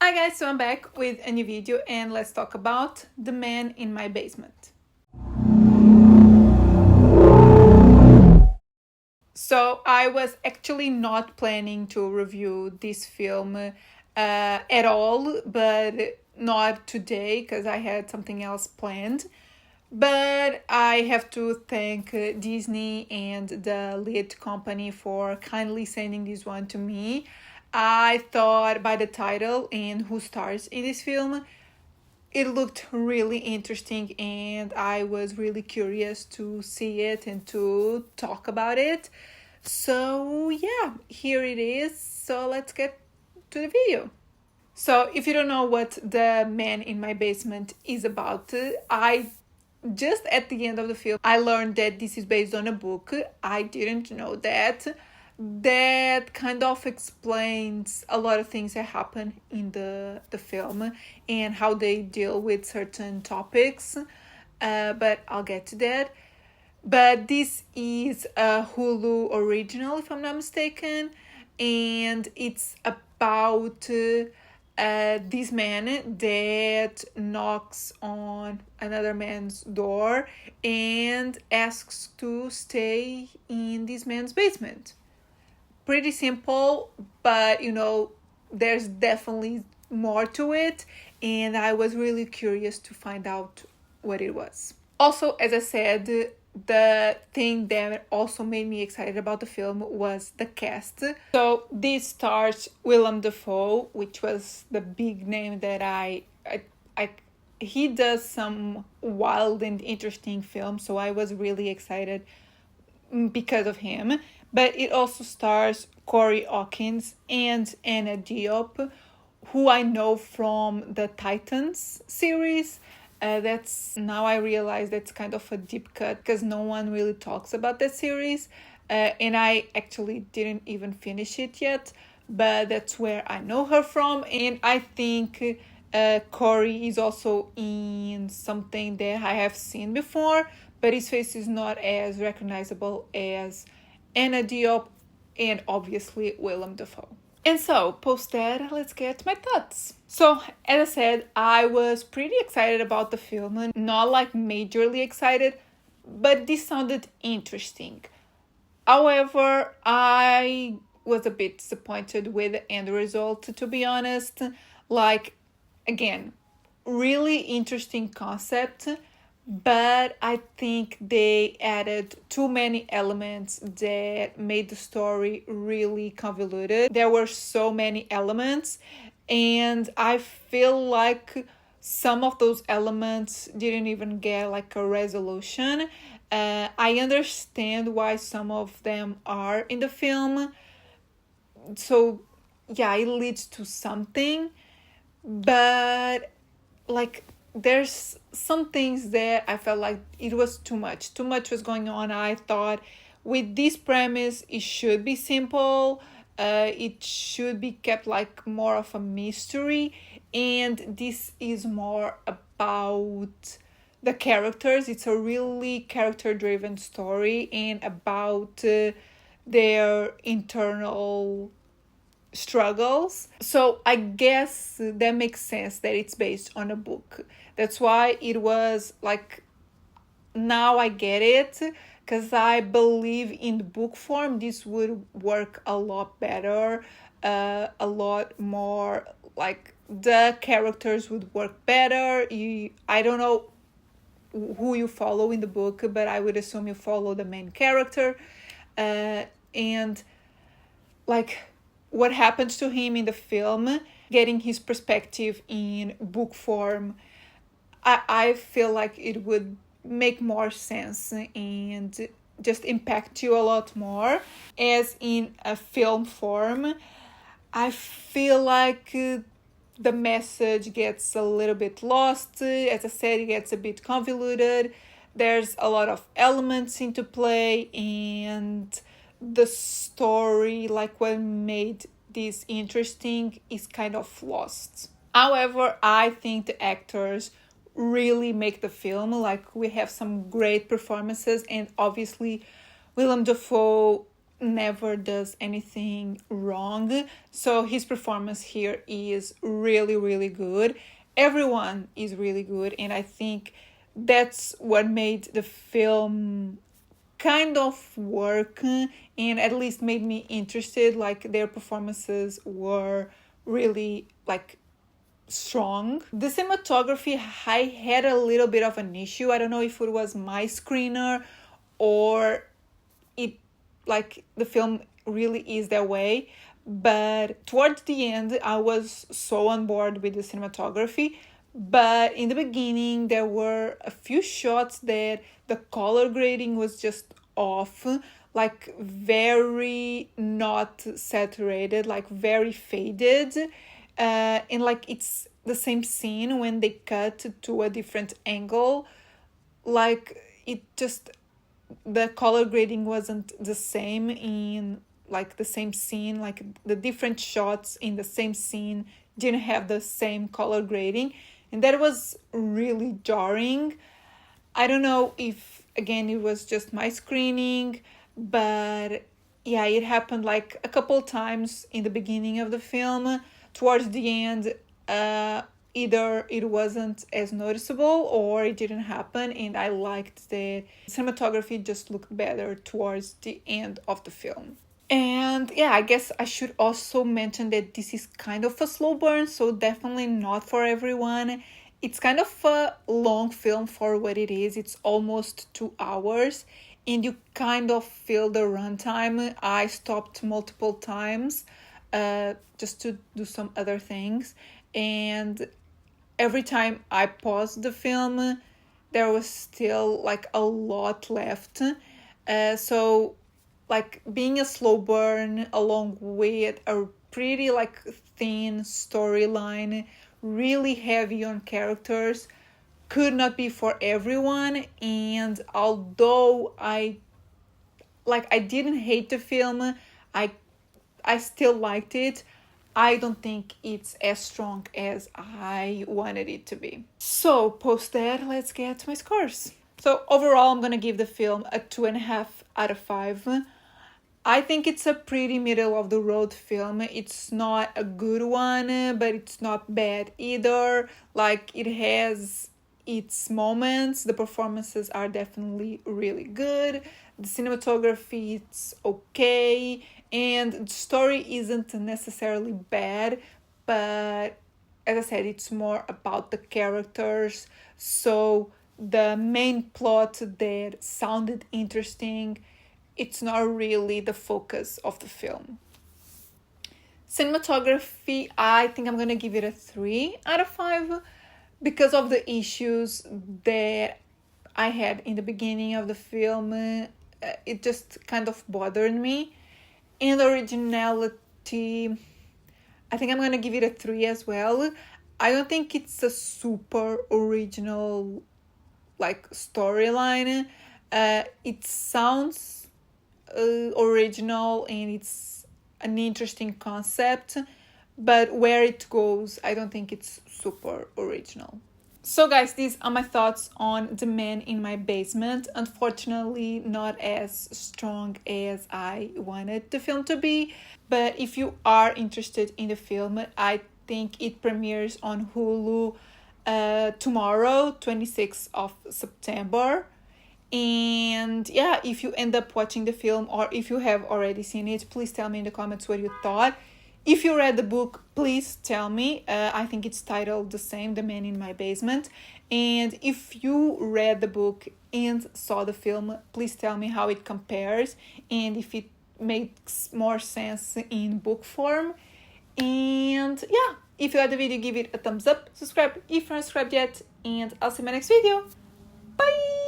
Hi guys, so I'm back with a new video and let's talk about The Man in My Basement. So I was actually not planning to review this film at all, but not today because I had something else planned. But I have to thank Disney and the lead company for kindly sending this one to me. I thought by the title and who stars in this film, it looked really interesting and I was really curious to see it and to talk about it. So yeah, here it is. So let's get to the video. So if you don't know what The Man in My Basement is about, I just at the end of the film, I learned that this is based on a book. I didn't know that. That kind of explains a lot of things that happen in the film and how they deal with certain topics. But I'll get to that. But this is a Hulu original, if I'm not mistaken, and it's about this man that knocks on another man's door and asks to stay in this man's basement. Pretty simple, but there's definitely more to it, and I was really curious to find out what it was. Also, as I said, the thing that also made me excited about the film was the cast. So this stars Willem Dafoe, which was the big name that I he does some wild and interesting films, so I was really excited because of him. But it also stars Corey Hawkins and Anna Diop, who I know from the Titans series. That's now I realize that's kind of a deep cut because no one really talks about that series, and I actually didn't even finish it yet, but that's where I know her from. And I think Corey is also in something that I have seen before, but his face is not as recognizable as Anna Diop and obviously Willem Dafoe. And so, post that, let's get my thoughts. So, as I said, I was pretty excited about the film. Not like majorly excited, but this sounded interesting. However, I was a bit disappointed with the end result, to be honest. Like, again, really interesting concept, but I think they added too many elements that made the story really convoluted. There were so many elements, and I feel like some of those elements didn't even get like a resolution. I understand why some of them are in the film, so yeah, it leads to something, but like there's some things that I felt like it was too much. Too much was going on. I thought with this premise, it should be simple. It should be kept like more of a mystery. And this is more about the characters. It's a really character-driven story and about their internal struggles. So I guess that makes sense that it's based on a book. That's why it was like, now I get it, because I believe in the book form this would work a lot better, a lot more, like the characters would work better. I don't know who you follow in the book, but I would assume you follow the main character, and like what happens to him in the film, getting his perspective in book form, I feel like it would make more sense and just impact you a lot more. As in a film form, I feel like the message gets a little bit lost. As I said, it gets a bit convoluted. There's a lot of elements into play, and the story, like what made this interesting, is kind of lost. However, I think the actors really make the film. Like, we have some great performances, and obviously Willem Dafoe never does anything wrong. So his performance here is really, really good. Everyone is really good, and I think that's what made the film kind of work and at least made me interested. Like, their performances were really like strong. The cinematography, I had a little bit of an issue. I don't know if it was my screener or it, like, the film really is that way, but towards the end I was so on board with the cinematography. But in the beginning there were a few shots that the color grading was just off, like very not saturated, like very faded. And like it's the same scene when they cut to a different angle, like it just, the color grading wasn't the same in like the same scene. Like the different shots in the same scene didn't have the same color grading, and that was really jarring. I don't know if again it was just my screening, but yeah, it happened like a couple times in the beginning of the film. Towards the end, either it wasn't as noticeable or it didn't happen, and I liked the cinematography just looked better towards the end of the film. And yeah, I guess I should also mention that this is kind of a slow burn, so definitely not for everyone. It's kind of a long film for what it is. It's almost 2 hours, and you kind of feel the runtime. I stopped multiple times just to do some other things, and every time I paused the film, there was still like a lot left. So like being a slow burn along with a pretty like thin storyline, really heavy on characters, could not be for everyone. And although I didn't hate the film, I still liked it. I don't think it's as strong as I wanted it to be. So post that, let's get to my scores. So overall, I'm gonna give the film a 2.5 out of 5. I think it's a pretty middle of the road film. It's not a good one, but it's not bad either. Like, it has its moments. The performances are definitely really good. The cinematography, it's okay. And the story isn't necessarily bad, but as I said, it's more about the characters. So the main plot that sounded interesting, it's not really the focus of the film. Cinematography, I think I'm gonna give it a 3 out of 5 because of the issues that I had in the beginning of the film. It just kind of bothered me. And originality, I think I'm gonna give it a 3 as well. I don't think it's a super original like storyline. It sounds original and it's an interesting concept, but where it goes, I don't think it's super original. So guys, these are my thoughts on The Man in My Basement. Unfortunately, not as strong as I wanted the film to be, but if you are interested in the film, I think it premieres on Hulu tomorrow, 26th of September. And yeah, if you end up watching the film or if you have already seen it, please tell me in the comments what you thought. If you read the book, please tell me. I think it's titled the same, The Man in My Basement. And if you read the book and saw the film, please tell me how it compares and if it makes more sense in book form. And yeah, if you liked the video, give it a thumbs up, subscribe if you're not subscribed yet, and I'll see you in my next video. Bye!